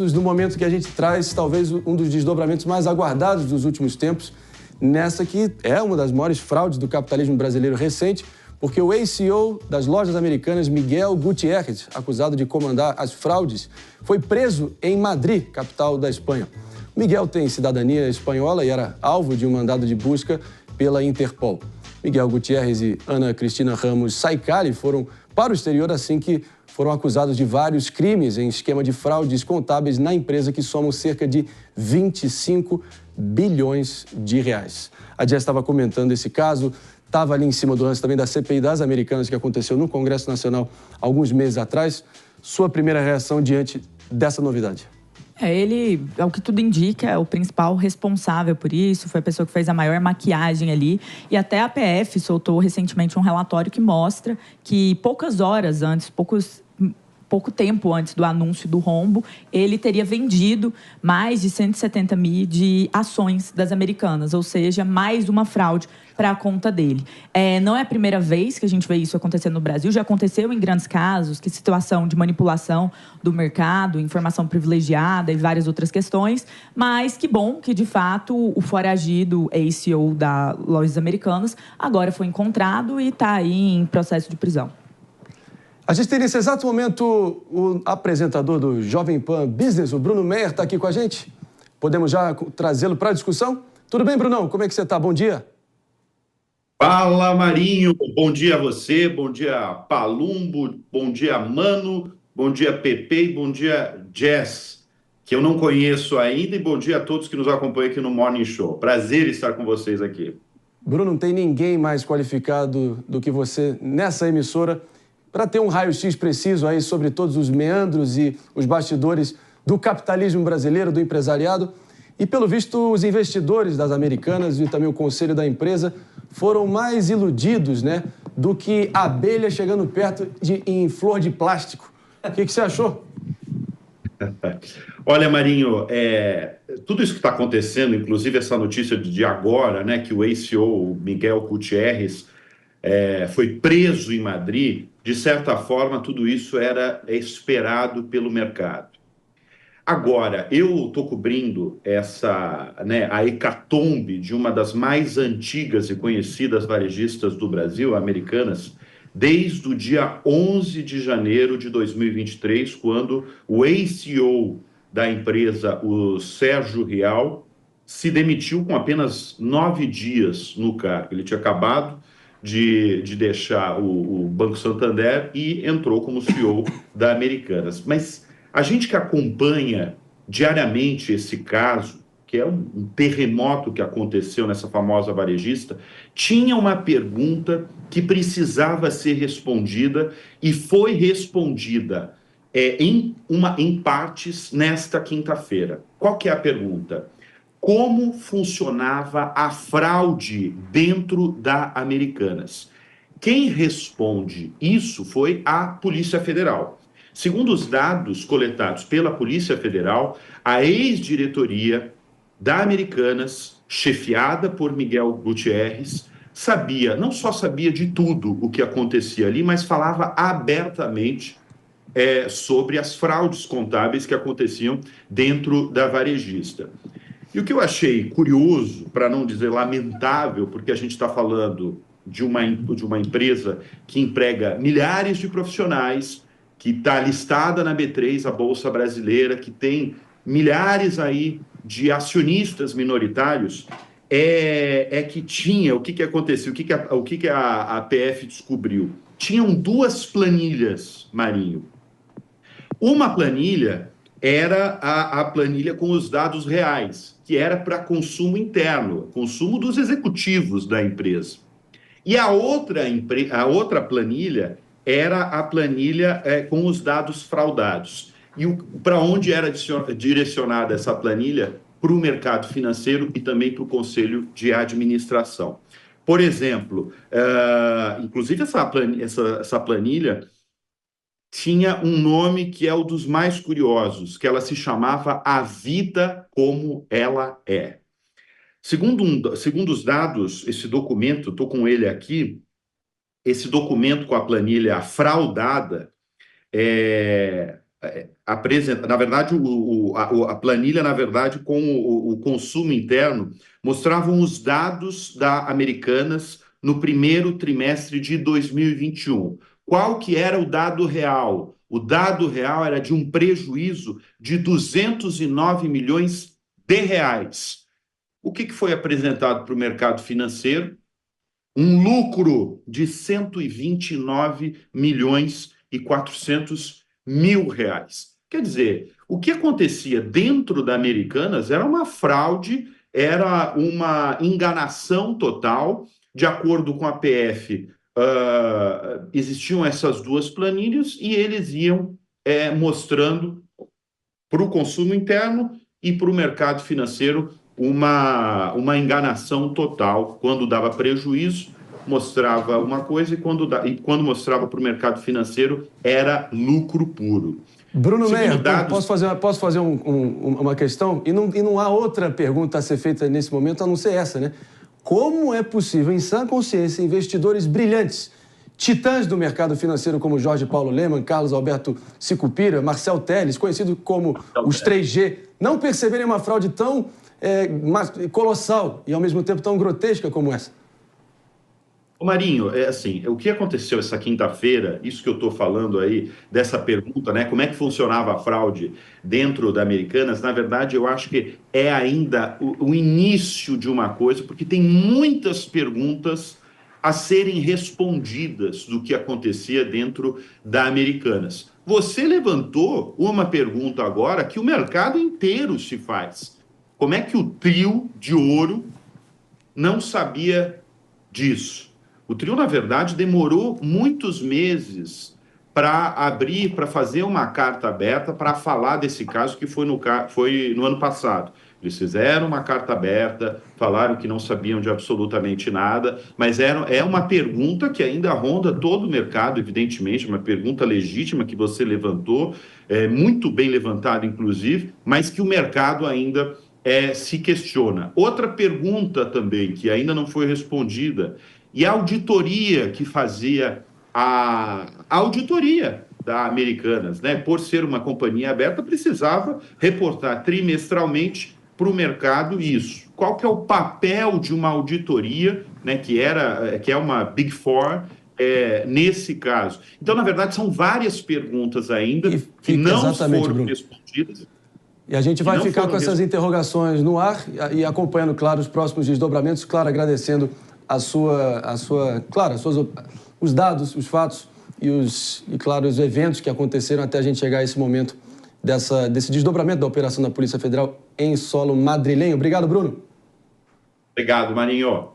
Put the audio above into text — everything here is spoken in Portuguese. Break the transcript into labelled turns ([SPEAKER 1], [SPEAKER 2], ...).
[SPEAKER 1] No momento que a gente traz talvez um dos desdobramentos mais aguardados dos últimos tempos, nessa que é uma das maiores fraudes do capitalismo brasileiro recente, porque o ex-CEO das lojas americanas, Miguel Gutiérrez, acusado de comandar as fraudes, foi preso em Madrid, capital da Espanha. Miguel tem cidadania espanhola e era alvo de um mandado de busca pela Interpol. Miguel Gutiérrez e Ana Cristina Ramos Saicali foram para o exterior assim que foram acusados de vários crimes em esquema de fraudes contábeis na empresa que somam cerca de 25 bilhões de reais. A Jess estava comentando esse caso, estava ali em cima do lance também da CPI das Americanas, que aconteceu no Congresso Nacional alguns meses atrás. Sua primeira reação diante dessa novidade?
[SPEAKER 2] Ele, ao que tudo indica, é o principal responsável por isso, foi a pessoa que fez a maior maquiagem ali. E até a APF soltou recentemente um relatório que mostra que poucas horas antes, pouco tempo antes do anúncio do rombo, ele teria vendido mais de 170 mil de ações das Americanas, ou seja, mais uma fraude para a conta dele. Não é a primeira vez que a gente vê isso acontecendo no Brasil, já aconteceu em grandes casos, que situação de manipulação do mercado, informação privilegiada e várias outras questões, mas que bom que, de fato, o foragido ex-CEO da Lojas Americanas agora foi encontrado e está aí em processo de prisão.
[SPEAKER 1] A gente tem nesse exato momento o apresentador do Jovem Pan Business, o Bruno Meyer, está aqui com a gente. Podemos já trazê-lo para a discussão? Tudo bem, Brunão? Como é que você está? Bom dia.
[SPEAKER 3] Fala, Marinho. Bom dia a você, bom dia, Palumbo, bom dia, Mano, bom dia, Pepe e bom dia, Jess, que eu não conheço ainda, e bom dia a todos que nos acompanham aqui no Morning Show. Prazer estar com vocês aqui.
[SPEAKER 1] Bruno, não tem ninguém mais qualificado do que você nessa emissora para ter um raio-x preciso aí sobre todos os meandros e os bastidores do capitalismo brasileiro, do empresariado. E, pelo visto, os investidores das Americanas e também o conselho da empresa foram mais iludidos, né, do que abelha chegando perto em flor de plástico. O que você achou?
[SPEAKER 3] Olha, Marinho, tudo isso que está acontecendo, inclusive essa notícia de agora, né, que o ex-CEO Miguel Gutiérrez foi preso em Madrid, de certa forma, tudo isso era esperado pelo mercado. Agora, eu estou cobrindo a hecatombe de uma das mais antigas e conhecidas varejistas do Brasil, Americanas, desde o dia 11 de janeiro de 2023, quando o ex-CEO da empresa, o Sérgio Rial, se demitiu com apenas 9 dias no cargo. Ele tinha acabado de deixar o Banco Santander e entrou como CEO da Americanas. Mas a gente que acompanha diariamente esse caso, que é um terremoto que aconteceu nessa famosa varejista, tinha uma pergunta que precisava ser respondida e foi respondida em partes nesta quinta-feira. Qual que é a pergunta? Como funcionava a fraude dentro da Americanas? Quem responde isso foi a Polícia Federal. Segundo os dados coletados pela Polícia Federal, a ex-diretoria da Americanas, chefiada por Miguel Gutiérrez, não só sabia de tudo o que acontecia ali, mas falava abertamente sobre as fraudes contábeis que aconteciam dentro da varejista. E o que eu achei curioso, para não dizer lamentável, porque a gente está falando de uma empresa que emprega milhares de profissionais, que está listada na B3, a Bolsa Brasileira, que tem milhares aí de acionistas minoritários, que tinha, o que aconteceu, o que a PF descobriu? Tinham duas planilhas, Marinho. Uma planilha era a planilha com os dados reais, que era para consumo interno, consumo dos executivos da empresa. E a outra planilha era a planilha com os dados fraudados. E para onde era direcionada essa planilha? Para o mercado financeiro e também para o Conselho de Administração. Por exemplo, inclusive essa planilha tinha um nome que é o dos mais curiosos, que ela se chamava A Vida Como Ela É. Segundo os dados, esse documento, estou com ele aqui, esse documento com a planilha fraudada na verdade, a planilha, na verdade, com o consumo interno, mostravam os dados da Americanas no primeiro trimestre de 2021. Qual que era o dado real? O dado real era de um prejuízo de 209 milhões de reais. O que foi apresentado para o mercado financeiro? Um lucro de 129 milhões e 400 mil reais. Quer dizer, o que acontecia dentro da Americanas era uma fraude, era uma enganação total. De acordo com a PF, existiam essas duas planilhas e eles iam mostrando para o consumo interno e para o mercado financeiro uma enganação total. Quando dava prejuízo, mostrava uma coisa, e quando mostrava para o mercado financeiro, era lucro puro.
[SPEAKER 1] Bruno Meyer, posso fazer uma questão? E não há outra pergunta a ser feita nesse momento, a não ser essa, né? Como é possível, em sã consciência, investidores brilhantes, titãs do mercado financeiro como Jorge Paulo Lemann, Carlos Alberto Sicupira, Marcel Telles, conhecido como os 3G, não perceberem uma fraude tão colossal e, ao mesmo tempo, tão grotesca como essa?
[SPEAKER 3] Marinho, o que aconteceu essa quinta-feira, isso que eu estou falando aí, dessa pergunta, né, como é que funcionava a fraude dentro da Americanas, na verdade, eu acho que é ainda o início de uma coisa, porque tem muitas perguntas a serem respondidas do que acontecia dentro da Americanas. Você levantou uma pergunta agora que o mercado inteiro se faz. Como é que o trio de ouro não sabia disso? O trio, na verdade, demorou muitos meses para abrir, para fazer uma carta aberta para falar desse caso que foi no ano passado. Eles fizeram uma carta aberta, falaram que não sabiam de absolutamente nada, mas é uma pergunta que ainda ronda todo o mercado, evidentemente, uma pergunta legítima que você levantou, muito bem levantada, inclusive, mas que o mercado ainda se questiona. Outra pergunta também, que ainda não foi respondida, e a auditoria que fazia a auditoria da Americanas, né? Por ser uma companhia aberta, precisava reportar trimestralmente para o mercado isso. Qual que é o papel de uma auditoria, né? Que é uma Big Four, nesse caso? Então, na verdade, são várias perguntas ainda que não foram respondidas.
[SPEAKER 1] E a gente vai ficar com essas interrogações no ar e acompanhando, claro, os próximos desdobramentos. Claro, agradecendo os dados, os fatos e, claro, os eventos que aconteceram até a gente chegar a esse momento desse desdobramento da operação da Polícia Federal em solo madrilenho. Obrigado, Bruno.
[SPEAKER 3] Obrigado, Marinho.